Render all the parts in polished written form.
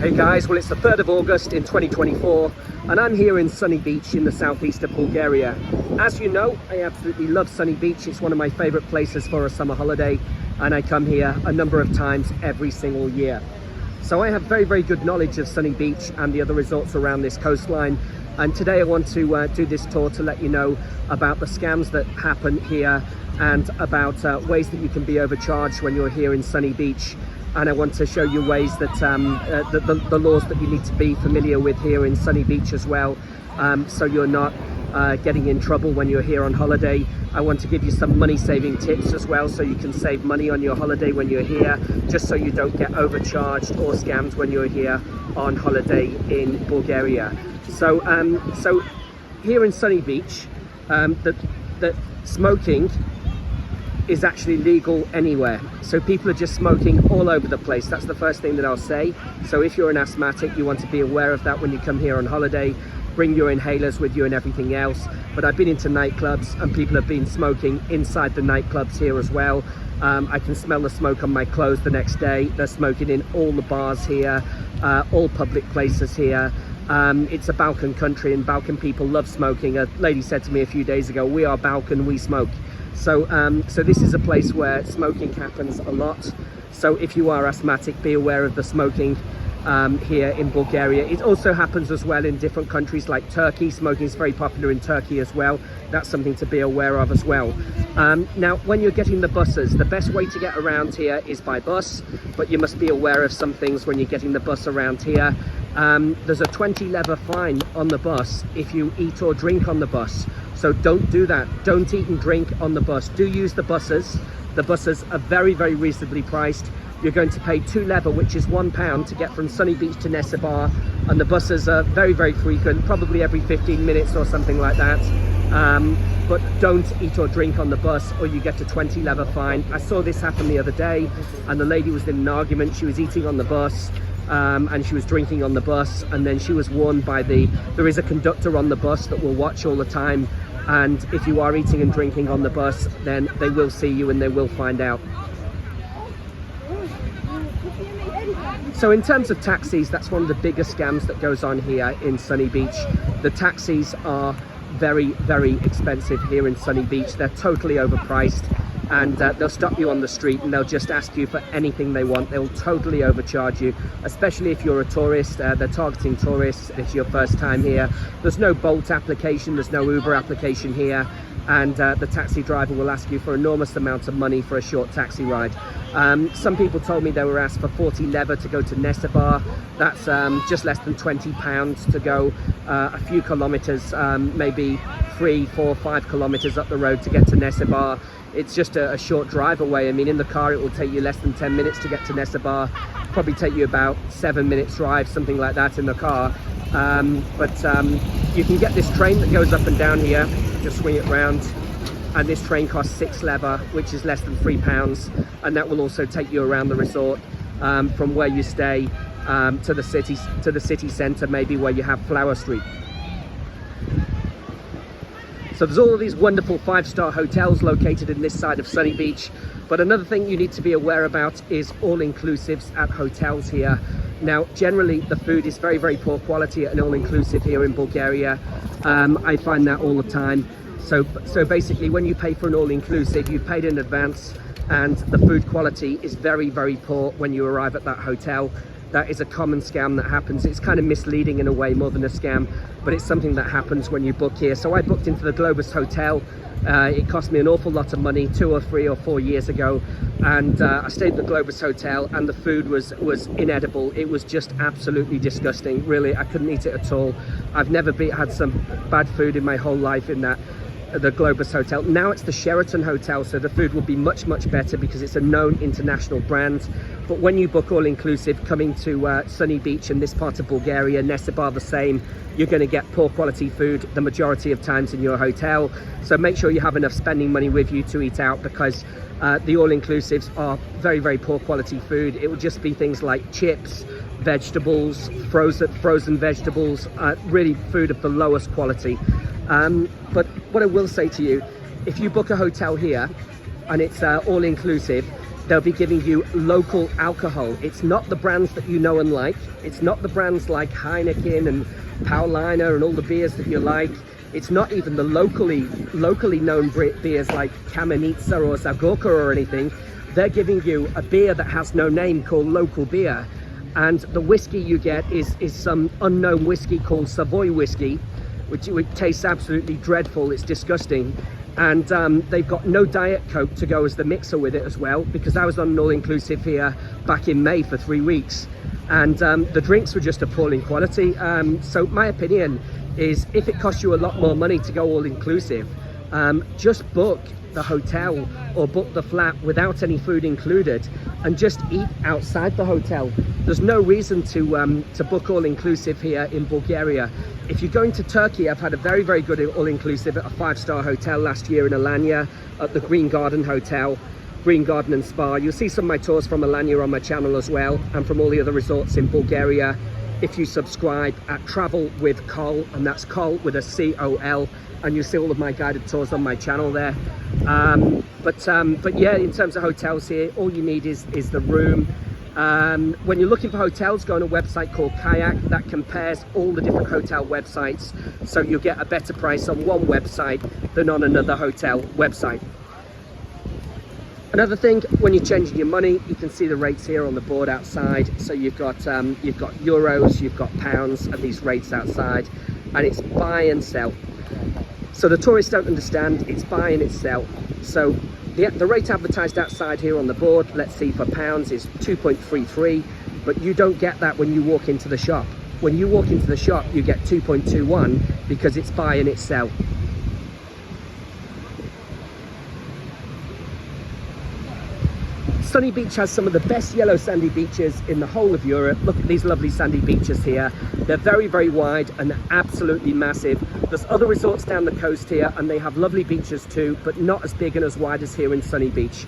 Hey guys, well it's the 3rd of August in 2024 and I'm here in Sunny Beach in the southeast of Bulgaria. As you know, I absolutely love Sunny Beach. It's one of my favorite places for a summer holiday and I come here a number of times every single year. So I have very good knowledge of Sunny Beach and the other resorts around this coastline, and today I want to do this tour to let you know about the scams that happen here and about ways that you can be overcharged when you're here in Sunny Beach. And I want to show you ways that the laws that you need to be familiar with here in Sunny Beach as well, so you're not getting in trouble when you're here on holiday. I want to give you some money saving tips as well, so you can save money on your holiday when you're here, just so you don't get overcharged or scammed when you're here on holiday in Bulgaria. So so here in Sunny Beach, that smoking is actually legal anywhere. So people are just smoking all over the place. That's the first thing that I'll say. So if you're an asthmatic, you want to be aware of that when you come here on holiday. Bring your inhalers with you and everything else. But I've been into nightclubs and people have been smoking inside the nightclubs here as well. I can smell the smoke on my clothes the next day. They're smoking in all the bars here, all public places here. It's a Balkan country and Balkan people love smoking. A lady said to me a few days ago, "We are Balkan, we smoke." So so this is a place where smoking happens a lot. So if you are asthmatic, be aware of the smoking here in Bulgaria. It also happens as well in different countries like Turkey. Smoking is very popular in Turkey as well. That's something to be aware of as well. Now, when you're getting the buses, the best way to get around here is by bus, but you must be aware of some things when you're getting the bus around here. There's a 20 leva fine on the bus if you eat or drink on the bus. So don't do that. Don't eat and drink on the bus. Do use the buses. The buses are very reasonably priced. You're going to pay 2 leva, which is £1 to get from Sunny Beach to Nesibar, and the buses are very frequent, probably every 15 minutes or something like that. But don't eat or drink on the bus or you get a 20 leva fine. I saw this happen the other day and the lady was in an argument. She was eating on the bus and she was drinking on the bus, and then she was warned by there is a conductor on the bus that will watch all the time, and if you are eating and drinking on the bus, then they will see you and they will find out. So in terms of taxis, that's one of the biggest scams that goes on here in Sunny Beach. The taxis are very expensive here in Sunny Beach. They're totally overpriced, and they'll stop you on the street and they'll just ask you for anything they want. They'll totally overcharge you, especially if you're a tourist. They're targeting tourists if it's your first time here. There's no Bolt application, there's no Uber application here, and the taxi driver will ask you for enormous amounts of money for a short taxi ride. Some people told me they were asked for 40 leva to go to Nesibar. That's just less than £20 to go a few kilometers, maybe 3, 4, 5 kilometers up the road to get to Nesibar. It's just a short drive away. I mean, in the car it will take you less than 10 minutes to get to Nesibar. Probably take you about 7 minutes drive, something like that, in the car. But you can get this train that goes up and down here. Just swing it round, and this train costs 6 leva, which is less than £3, and that will also take you around the resort from where you stay to the city centre, maybe where you have Flower Street. So there's all of these wonderful 5-star hotels located in this side of Sunny Beach. But another thing you need to be aware about is all-inclusives at hotels here. Now, generally the food is very poor quality at an all-inclusive here in Bulgaria. I find that all the time. So basically, when you pay for an all-inclusive, you've paid in advance, and the food quality is very poor when you arrive at that hotel. That is a common scam that happens. It's kind of misleading in a way, more than a scam, but it's something that happens when you book here. So I booked into the Globus Hotel. It cost me an awful lot of money 2 or 3 or 4 years ago, and I stayed at the Globus Hotel and the food was inedible. It was just absolutely disgusting. Really, I couldn't eat it at all. I've never had some bad food in my whole life in the Globus Hotel. Now it's the Sheraton Hotel, so the food will be much better because it's a known international brand. But when you book all-inclusive coming to Sunny Beach in this part of Bulgaria, Nesibar the same, you're going to get poor quality food the majority of times in your hotel. So make sure you have enough spending money with you to eat out, because the all-inclusives are very poor quality food. It will just be things like chips, vegetables, frozen vegetables, really food of the lowest quality. But what I will say to you, if you book a hotel here and it's all-inclusive, they'll be giving you local alcohol. It's not the brands that you know and like. It's not the brands like Heineken and Paulaner and all the beers that you like. It's not even the locally known beers like Kamenitsa or Zagorka or anything. They're giving you a beer that has no name called local beer. And the whiskey you get is some unknown whiskey called Savoy whiskey, which tastes absolutely dreadful. It's disgusting. And they've got no Diet Coke to go as the mixer with it as well, because I was on an all-inclusive here back in May for 3 weeks, and the drinks were just appalling quality. So my opinion is, if it costs you a lot more money to go all-inclusive, just book the hotel or book the flat without any food included and just eat outside the hotel. There's no reason to book all-inclusive here in Bulgaria. If you're going to Turkey, I've had a very, very good all-inclusive at a 5-star hotel last year in Alanya at the Green Garden Hotel, Green Garden and Spa. You'll see some of my tours from Alanya on my channel as well, and from all the other resorts in Bulgaria if you subscribe at Travel with Col, and that's Col with a C-O-L, and you'll see all of my guided tours on my channel there. But yeah, in terms of hotels here, all you need is the room. When you're looking for hotels, go on a website called Kayak that compares all the different hotel websites, so you'll get a better price on one website than on another hotel website. Another thing, when you're changing your money, you can see the rates here on the board outside. So you've got euros, you've got pounds, and these rates outside, and it's buy and sell. So the tourists don't understand, it's buy and it's sell. So the rate advertised outside here on the board, let's see, for pounds is 2.33, but you don't get that when you walk into the shop. When you walk into the shop, you get 2.21 because it's buy and it's sell. Sunny Beach has some of the best yellow sandy beaches in the whole of Europe. Look at these lovely sandy beaches here. They're very, very wide and absolutely massive. There's other resorts down the coast here, and they have lovely beaches too, but not as big and as wide as here in Sunny Beach.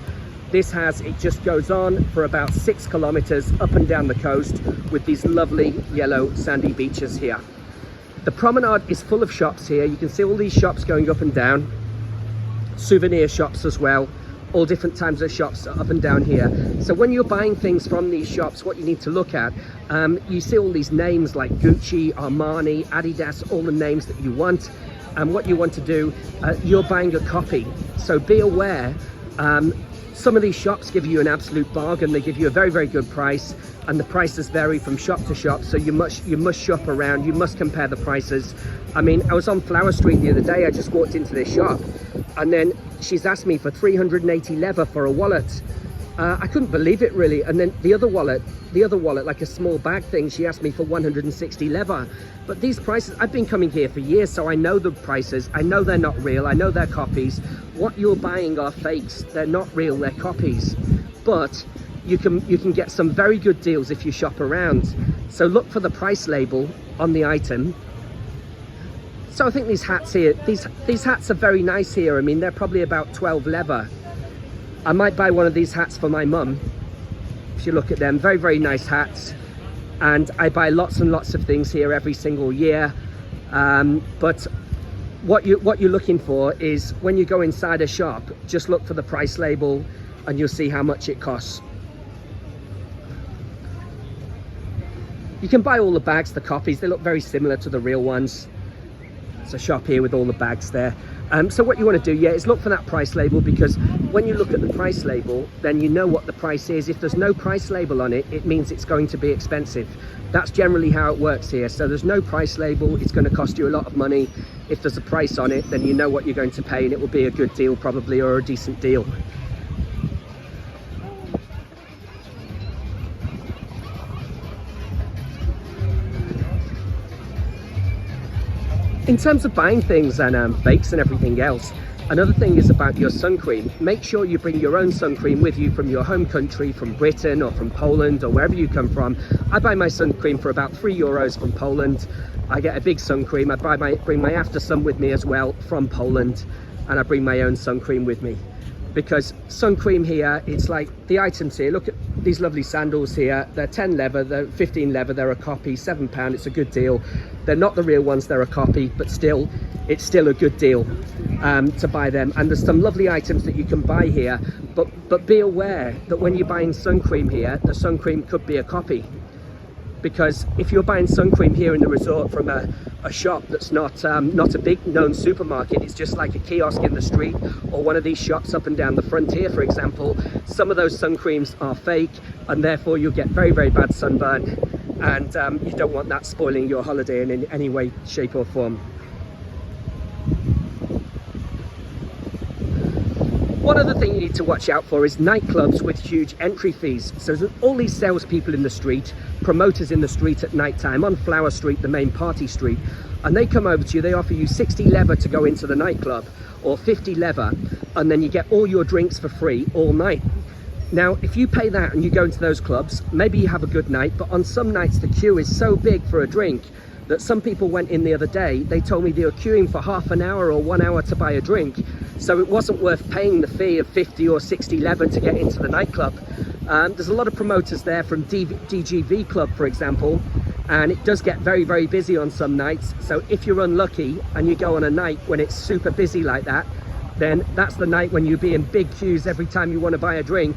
It just goes on for about 6 kilometers up and down the coast with these lovely yellow sandy beaches here. The promenade is full of shops here. You can see all these shops going up and down. Souvenir shops as well. All different types of shops up and down here. So when you're buying things from these shops, what you need to look at, you see all these names like Gucci, Armani, Adidas, all the names that you want. And what you want to do, you're buying a copy. So be aware, some of these shops give you an absolute bargain. They give you a very, very good price, and the prices vary from shop to shop. So you must shop around, you must compare the prices. I mean, I was on Flower Street the other day, I just walked into this shop, and then she's asked me for 380 leva for a wallet. I couldn't believe it really. And then the other wallet, like a small bag thing, she asked me for 160 leva. But these prices, I've been coming here for years, so I know the prices. I know they're not real. I know they're copies. What you're buying are fakes. They're not real, they're copies. But you can get some very good deals if you shop around. So look for the price label on the item. So I think these hats here, these hats are very nice here. I mean, they're probably about 12 leva. I might buy one of these hats for my mum. If you look at them, very, very nice hats. And I buy lots and lots of things here every single year. But what you're looking for is, when you go inside a shop, just look for the price label and you'll see how much it costs. You can buy all the bags, the copies. They look very similar to the real ones. It's a shop here with all the bags there. So what you want to do, is look for that price label, because when you look at the price label, then you know what the price is. If there's no price label on it, it means it's going to be expensive. That's generally how it works here. So there's no price label, it's going to cost you a lot of money. If there's a price on it, then you know what you're going to pay, and it will be a good deal probably, or a decent deal. In terms of buying things and fakes and everything else, another thing is about your sun cream. Make sure you bring your own sun cream with you from your home country, from Britain or from Poland or wherever you come from. I buy my sun cream for about €3 from Poland. I get a big sun cream. I bring my after sun with me as well from Poland, and I bring my own sun cream with me. because sun cream here, it's like the items here. Look at these lovely sandals here. They're 10 leather, they're 15 leather, they're a copy, £7. It's a good deal. They're not the real ones, they're a copy, but still, it's still a good deal to buy them. And there's some lovely items that you can buy here, but be aware that when you're buying sun cream here, the sun cream could be a copy. Because if you're buying sun cream here in the resort from a shop that's not a big known supermarket, it's just like a kiosk in the street, or one of these shops up and down the frontier, for example, some of those sun creams are fake, and therefore you'll get very, very bad sunburn, and you don't want that spoiling your holiday in any way, shape or form. One other thing you need to watch out for is nightclubs with huge entry fees. So there's all these salespeople in the street, promoters in the street at night time on Flower Street, the main party street, and they come over to you, they offer you 60 leather to go into the nightclub, or 50 leather, and then you get all your drinks for free all night. Now, if you pay that and you go into those clubs, maybe you have a good night, but on some nights the queue is so big for a drink that some people went in the other day, they told me they were queuing for half an hour or 1 hour to buy a drink. So it wasn't worth paying the fee of 50 or 60 leather to get into the nightclub. There's a lot of promoters there from DGV Club, for example, and it does get very, very busy on some nights. So if you're unlucky and you go on a night when it's super busy like that, then that's the night when you'll be in big queues every time you want to buy a drink.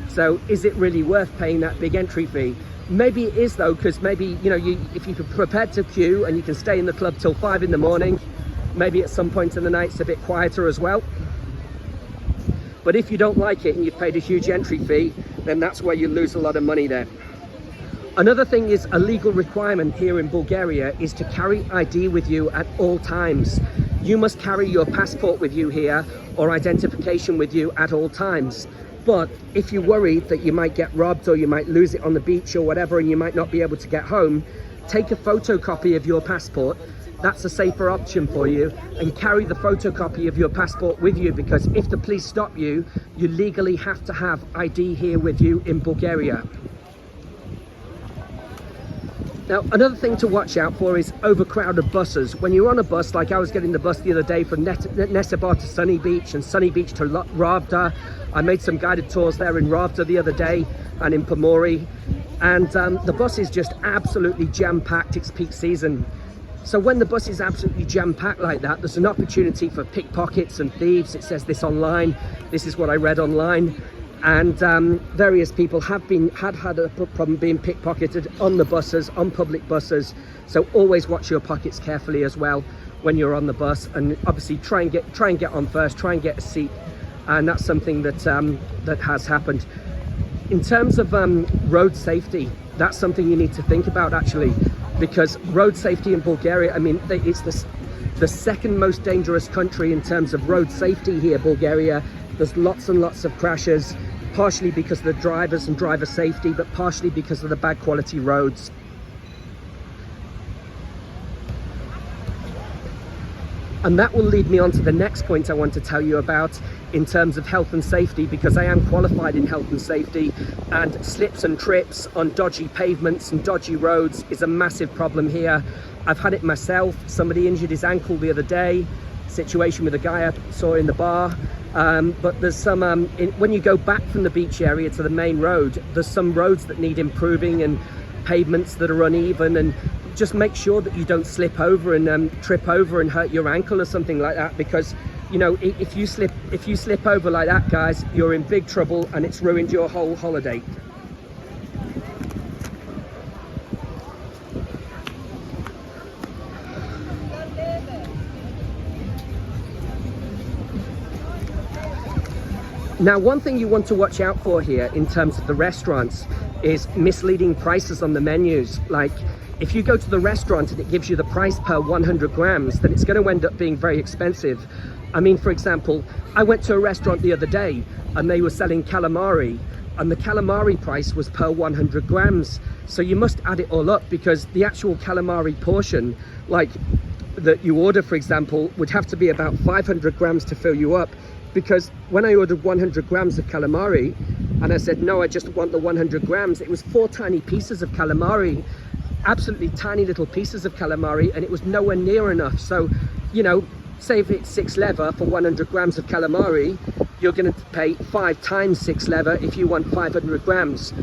So is it really worth paying that big entry fee? Maybe it is though, because maybe, you know, if you're prepared to queue and you can stay in the club till 5 in the morning, maybe at some point in the night it's a bit quieter as well. But if you don't like it and you've paid a huge entry fee, then that's where you lose a lot of money there. Another thing is a legal requirement here in Bulgaria is to carry ID with you at all times. You must carry your passport with you here, or identification with you at all times. But if you worry that you might get robbed or you might lose it on the beach or whatever and you might not be able to get home, take a photocopy of your passport. That's a safer option for you, and carry the photocopy of your passport with you, because if the police stop you, you legally have to have ID here with you in Bulgaria. Now, another thing to watch out for is overcrowded buses. When you're on a bus, like I was getting the bus the other day from Nessebar to Sunny Beach and Sunny Beach to Ravda. I made some guided tours there in Ravda the other day and in Pomori. And the bus is just absolutely jam-packed. It's peak season. So when the bus is absolutely jam-packed like that, there's an opportunity for pickpockets and thieves. It says this online. This is what I read online. And various people had a problem being pickpocketed on the buses, on public buses. So always watch your pockets carefully as well when you're on the bus, and obviously try and get on first, try and get a seat. And that's something that that has happened. In terms of road safety, that's something you need to think about actually, because road safety in Bulgaria, I mean, it's the second most dangerous country in terms of road safety here, Bulgaria. There's lots and lots of crashes, partially because of the drivers and driver safety, but partially because of the bad quality roads. And that will lead me on to the next point I want to tell you about in terms of health and safety, because I am qualified in health and safety, and slips and trips on dodgy pavements and dodgy roads is a massive problem here. I've had it myself. Somebody injured his ankle the other day, situation with a guy I saw in the bar. But there's some, when you go back from the beach area to the main road, there's some roads that need improving and pavements that are uneven, and just make sure that you don't slip over and trip over and hurt your ankle or something like that, because you know, if you slip over like that, guys, you're in big trouble and it's ruined your whole holiday. Now, one thing you want to watch out for here in terms of the restaurants is misleading prices on the menus. Like, if you go to the restaurant and it gives you the price per 100 grams, then it's going to end up being very expensive. I mean, for example, I went to a restaurant the other day and they were selling calamari, and the calamari price was per 100 grams. So you must add it all up, because the actual calamari portion, like that you order, for example, would have to be about 500 grams to fill you up. Because when I ordered 100 grams of calamari and I said, no, I just want the 100 grams, it was 4 tiny pieces of calamari, absolutely tiny little pieces of calamari, and it was nowhere near enough. So, you know, say if it's 6 leather for 100 grams of calamari, you're going to pay 5 times 6 lever if you want 500 grams.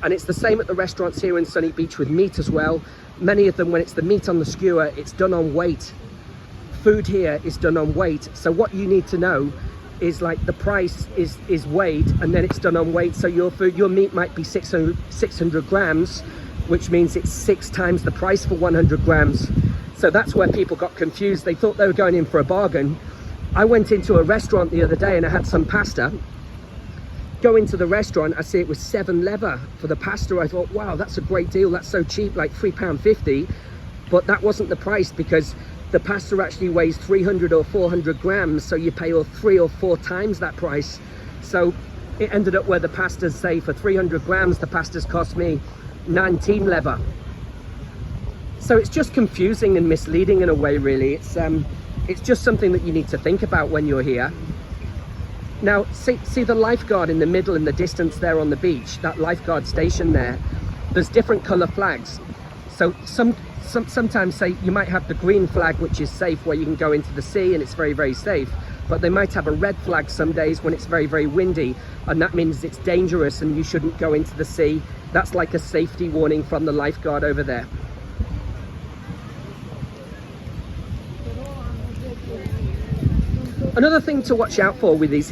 And it's the same at the restaurants here in Sunny Beach with meat as well. Many of them, when it's the meat on the skewer, it's done on weight. Food here is done on weight. So what you need to know is, like, the price is weighed and then it's done on weight. So your food, your meat might be 600 grams, which means it's 6 times the price for 100 grams. So that's where people got confused. They thought they were going in for a bargain. I went into a restaurant the other day and I had some pasta. Go into the restaurant, I see it was 7 lever for the pasta. I thought, wow, that's a great deal. That's so cheap, like £3.50. But that wasn't the price, because the pasta actually weighs 300 or 400 grams. So you pay 3 or 4 times that price. So it ended up where the pastas, say for 300 grams, the pastas cost me 19 lever. So it's just confusing and misleading in a way, really. It's just something that you need to think about when you're here. Now, see the lifeguard in the middle in the distance there on the beach, that lifeguard station there, there's different color flags. So sometimes, say, you might have the green flag, which is safe, where you can go into the sea and it's very, very safe. But they might have a red flag some days when it's very, very windy, and that means it's dangerous and you shouldn't go into the sea. That's like a safety warning from the lifeguard over there. Another thing to watch out for with these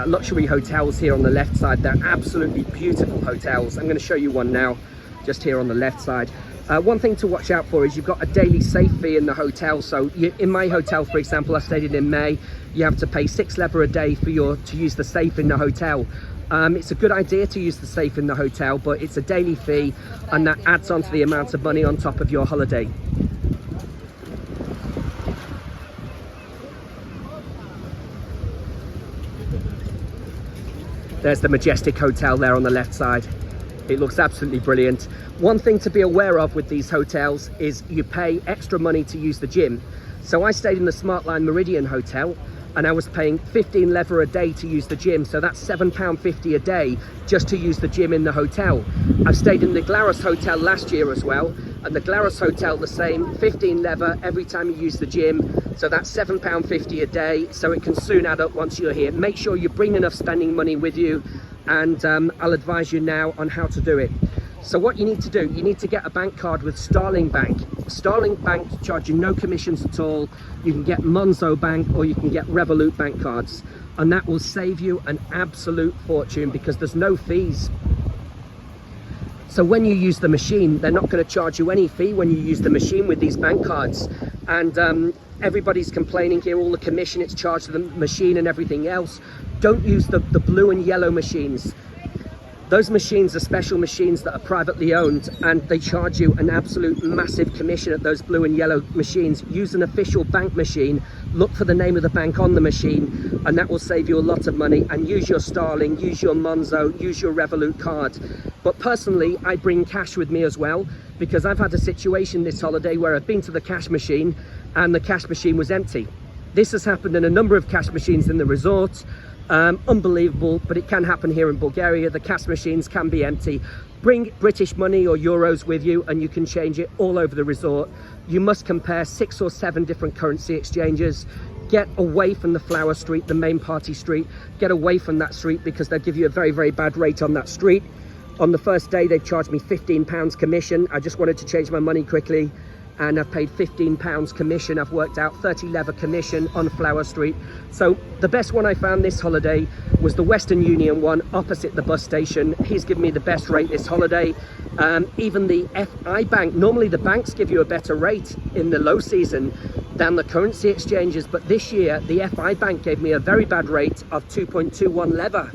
luxury hotels here on the left side. They're absolutely beautiful hotels. I'm going to show you one now, just here on the left side. One thing to watch out for is you've got a daily safe fee in the hotel. So in my hotel, for example, I stayed in May, you have to pay 6 lever a day to use the safe in the hotel. It's a good idea to use the safe in the hotel, but it's a daily fee, and that adds on to the amount of money on top of your holiday. There's the Majestic Hotel there on the left side. It looks absolutely brilliant. One thing to be aware of with these hotels is you pay extra money to use the gym. So I stayed in the Smartline Meridian Hotel and I was paying 15 lever a day to use the gym. So that's £7.50 a day just to use the gym in the hotel. I've stayed in the Glarus Hotel last year as well, and the Glarus Hotel the same, 15 lever every time you use the gym. So that's £7.50 a day. So it can soon add up once you're here. Make sure you bring enough spending money with you, and I'll advise you now on how to do it. So what you need to do, you need to get a bank card with Starling Bank. Starling Bank charge you no commissions at all. You can get Monzo Bank or you can get Revolut bank cards, and that will save you an absolute fortune because there's no fees. So when you use the machine, they're not going to charge you any fee when you use the machine with these bank cards. And everybody's complaining here, all the commission it's charged to the machine and everything else. Don't use the blue and yellow machines. Those machines are special machines that are privately owned, and they charge you an absolute massive commission at those blue and yellow machines. Use an official bank machine, look for the name of the bank on the machine, and that will save you a lot of money. And use your Starling, use your Monzo, use your Revolut card. But personally, I bring cash with me as well, because I've had a situation this holiday where I've been to the cash machine and the cash machine was empty. This has happened in a number of cash machines in the resort. Unbelievable, but it can happen here in Bulgaria. The cash machines can be empty. Bring British money or euros with you and you can change it all over the resort. You must compare 6 or 7 different currency exchanges. Get away from the Flower Street, the main party street. Get away from that street because they'll give you a very, very bad rate on that street. On the first day, they charged me £15 commission. I just wanted to change my money quickly, and I've paid £15 commission. I've worked out 30 lever commission on Flower Street. So the best one I found this holiday was the Western Union one opposite the bus station. He's given me the best rate this holiday. Even the FI Bank, normally the banks give you a better rate in the low season than the currency exchanges, but this year the FI Bank gave me a very bad rate of 2.21 lever.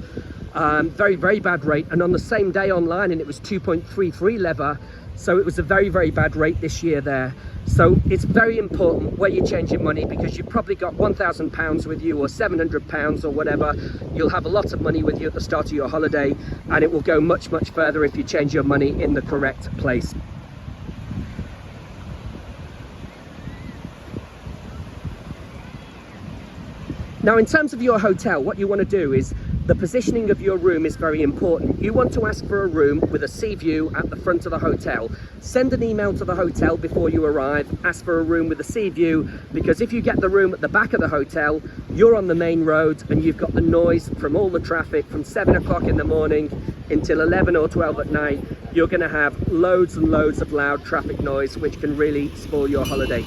Very, very bad rate. And on the same day online, and it was 2.33 lever. So it was a very, very bad rate this year there. So it's very important where you change your money, because you've probably got £1,000 with you or £700 or whatever. You'll have a lot of money with you at the start of your holiday, and it will go much, much further if you change your money in the correct place. Now, in terms of your hotel, what you want to do is The positioning of your room is very important. You want to ask for a room with a sea view at the front of the hotel. Send an email to the hotel before you arrive, ask for a room with a sea view, because if you get the room at the back of the hotel, you're on the main road and you've got the noise from all the traffic from 7 o'clock in the morning until 11 or 12 at night. You're going to have loads and loads of loud traffic noise, which can really spoil your holiday.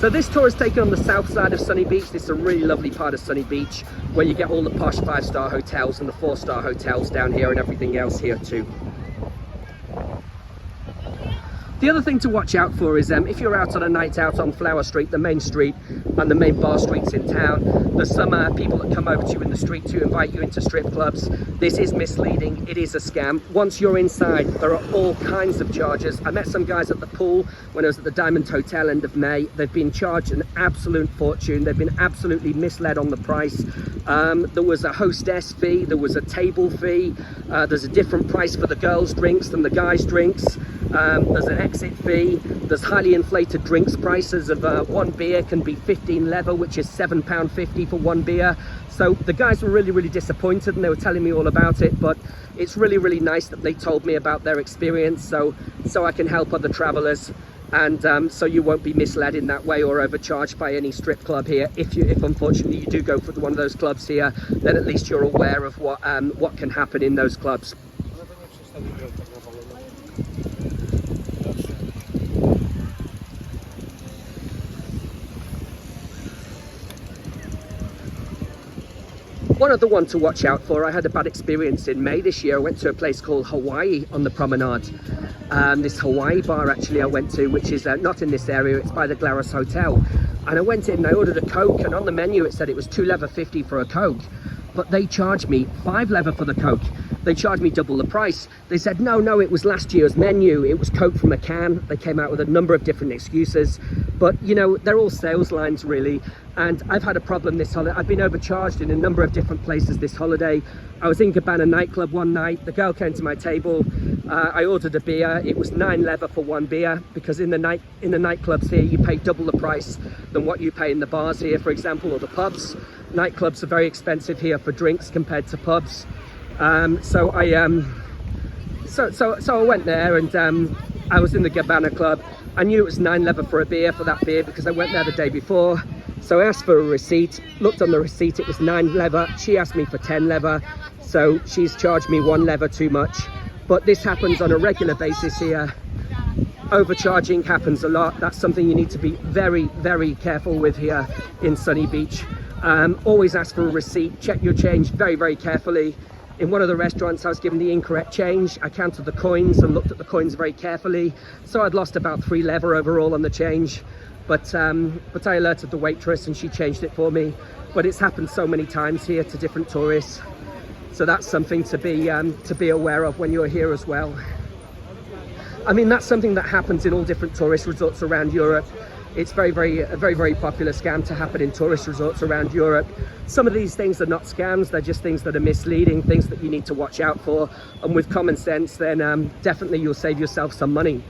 So this tour is taken on the south side of Sunny Beach. This is a really lovely part of Sunny Beach where you get all the posh 5-star hotels and the 4-star hotels down here and everything else here too. The other thing to watch out for is if you're out on a night out on Flower Street, the main street and the main bar streets in town, there's some people that come over to you in the street to invite you into strip clubs. This is misleading, it is a scam. Once you're inside, there are all kinds of charges. I met some guys at the pool when I was at the Diamond Hotel end of May. They've been charged an absolute fortune. They've been absolutely misled on the price. There was a hostess fee, there was a table fee, there's a different price for the girls' drinks than the guys' drinks. There's an exit fee, there's highly inflated drinks prices of one beer can be 15 lever, which is £7.50 for one beer. So the guys were really disappointed and they were telling me all about it, but it's really nice that they told me about their experience so I can help other travelers, and so you won't be misled in that way or overcharged by any strip club here. If unfortunately you do go for one of those clubs here, then at least you're aware of what can happen in those clubs. One other one to watch out for, I had a bad experience in May this year. I went to a place called Hawaii on the promenade. This Hawaii bar actually I went to, which is not in this area, it's by the Glarus Hotel. And I went in and I ordered a Coke, and on the menu it said it was $2.50 for a Coke. But they charged me $5 for the Coke. They charged me double the price. They said, no, it was last year's menu. It was Coke from a can. They came out with a number of different excuses. But, you know, they're all sales lines, really. And I've had a problem this holiday. I've been overcharged in a number of different places this holiday. I was in Cabana nightclub one night. The girl came to my table. I ordered a beer. It was $9 for one beer, because in the nightclubs here, you pay double the price than what you pay in the bars here, for example, or the pubs. Nightclubs are very expensive here for drinks compared to pubs. So I went there, and I was in the Cabana club. I knew it was $9 for a beer for that beer because I went there the day before. So I asked for a receipt, looked on the receipt, it was $9. She asked me for $10, so she's charged me $1 too much. But this happens on a regular basis here. Overcharging happens a lot. That's something you need to be very careful with here in Sunny Beach. Always ask for a receipt, check your change very carefully. In one of the restaurants I was given the incorrect change. I counted the coins and looked at the coins very carefully, so I'd lost about $3 overall on the change. But I alerted the waitress and she changed it for me. But it's happened so many times here to different tourists, so that's something to be aware of when you're here as well. I mean, that's something that happens in all different tourist resorts around Europe. It's a very popular scam to happen in tourist resorts around Europe. Some of these things are not scams, they're just things that are misleading, things that you need to watch out for. And with common sense, then definitely you'll save yourself some money.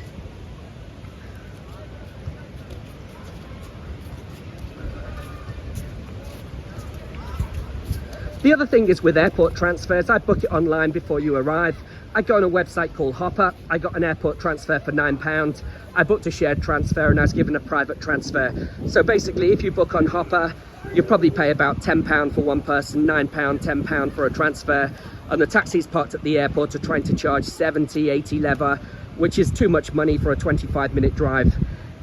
The other thing is with airport transfers, I book it online before you arrive. I go on a website called Hopper. I got an airport transfer for £9. I booked a shared transfer and I was given a private transfer. So basically, if you book on Hopper, you'll probably pay about £10 for one person, £9, £10 for a transfer. And the taxis parked at the airport are trying to charge 70, 80 lever, which is too much money for a 25-minute drive.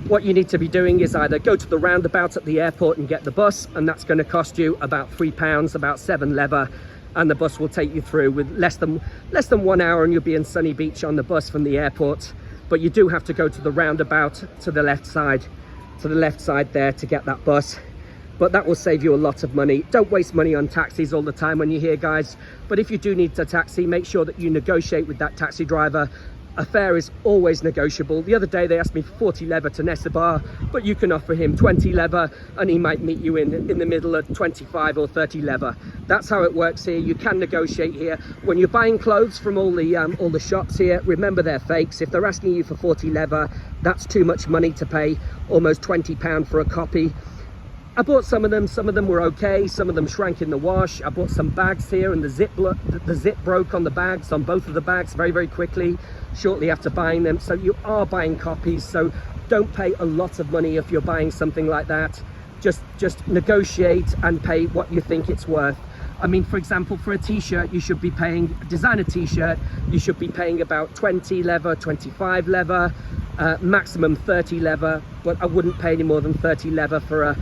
What you need to be doing is either go to the roundabout at the airport and get the bus, and that's going to cost you about £3, about 7 lever, and the bus will take you through with less than 1 hour, and you'll be in Sunny Beach on the bus from the airport. But you do have to go to the roundabout to the left side there to get that bus. But that will save you a lot of money. Don't waste money on taxis all the time when you're here, guys. But if you do need a taxi, make sure that you negotiate with that taxi driver. A fare is always negotiable. The other day they asked me for 40 lever to Nessebar, but you can offer him 20 lever and he might meet you in the middle at 25 or 30 lever. That's how it works here. You can negotiate here. When you're buying clothes from all the shops here, remember they're fakes. If they're asking you for 40 lever, that's too much money to pay almost £20 for a copy. I bought some of them were okay, some of them shrank in the wash. I bought some bags here, and the zip broke on the bags, on both of the bags, very quickly, shortly after buying them. So you are buying copies, so don't pay a lot of money if you're buying something like that. Just negotiate and pay what you think it's worth. I mean, for example, for a t-shirt, you should be paying, a designer t-shirt, you should be paying about 20 leather, 25 leather, maximum 30 leather, but I wouldn't pay any more than 30 leather for a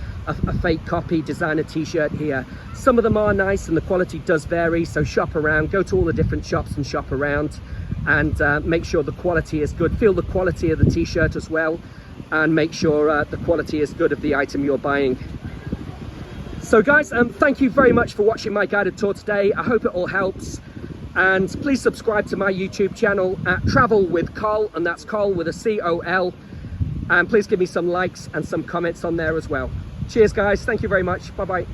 fake copy designer t-shirt here. Some of them are nice and the quality does vary, so shop around, go to all the different shops and shop around, and make sure the quality is good. Feel the quality of the t-shirt as well, and make sure the quality is good of the item you're buying. So guys, thank you very much for watching my guided tour today. I hope it all helps, and please subscribe to my YouTube channel at Travel with Col, and that's Col with a C-O-L, and please give me some likes and some comments on there as well. Cheers guys, thank you very much, bye bye.